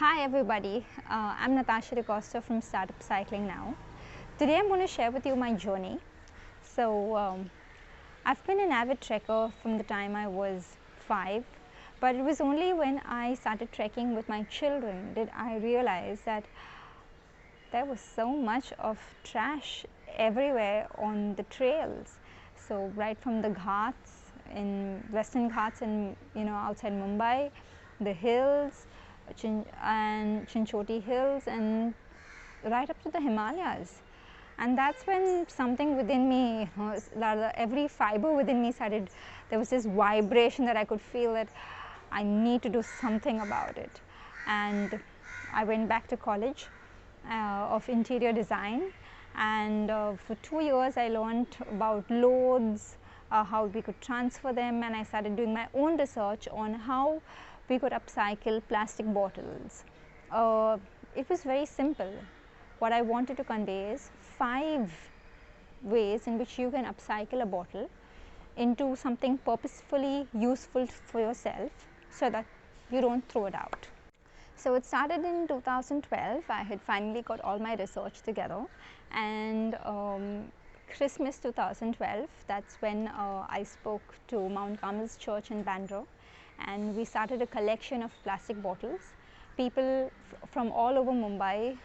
Hi everybody, I'm Natasha DeCosta from startupcyclingnow. Today I'm going to share with you my journey. I've been an avid trekker from the time I was 5, but it was only when I started trekking with my children did I realize that there was so much of trash everywhere on the trails. So right from the ghats in Western Ghats and outside Mumbai, the hills, and Chinchoti hills, and right up to the Himalayas. And that's when something within me, every fiber within me started, there was this vibration that I could feel that I need to do something about it. And I went back to college of interior design, and for 2 years I learned about loads, how we could transfer them, and I started doing my own research on how we could upcycle plastic bottles. It was very simple. What I wanted to convey is 5 ways in which you can upcycle a bottle into something purposefully useful for yourself so that you don't throw it out. So it started in 2012. I had finally got all my research together, and Christmas 2012, that's when I spoke to Mount Carmel's church in Bandra, and we started a collection of plastic bottles. People from all over Mumbai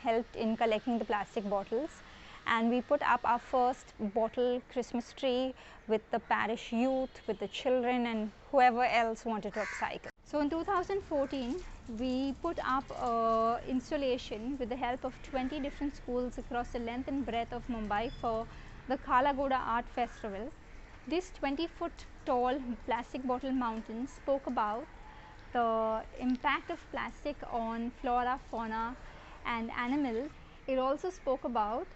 helped in collecting the plastic bottles, and we put up our first bottle Christmas tree with the parish youth, with the children, and whoever else wanted to upcycle. So in 2014, we put up an installation with the help of 20 different schools across the length and breadth of Mumbai for the Kalagoda Art Festival. This 20-foot tall plastic bottle mountain spoke about the impact of plastic on flora, fauna and animals. It also spoke about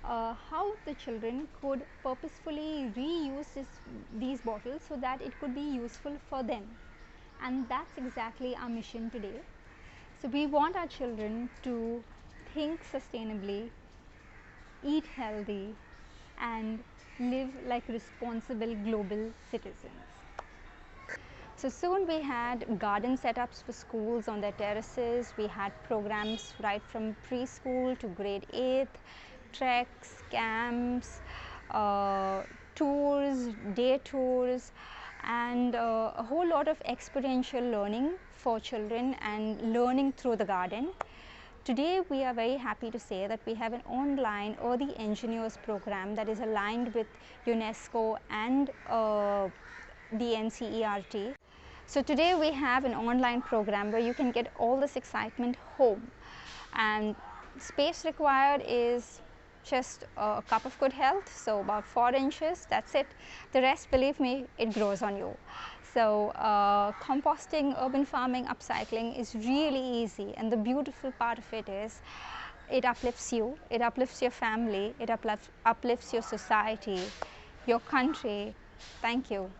how the children could purposefully reuse these bottles so that it could be useful for them. And that's exactly our mission today. So we want our children to think sustainably, eat healthy, and live like responsible global citizens. So soon we had garden setups for schools on their terraces. We had programs right from preschool to grade 8th, treks, camps, tours, day tours, and a whole lot of experiential learning for children and learning through the garden. Today we are very happy to say that we have an online Earthy Engineers program that is aligned with UNESCO and the NCERT. So today we have an online program where you can get all this excitement home, and space required is just a cup of good health, so about 4 inches, that's it. The rest, believe me, it grows on you. So composting, urban farming, upcycling is really easy, and the beautiful part of it is it uplifts you, it uplifts your family, it uplifts your society, your country. Thank you.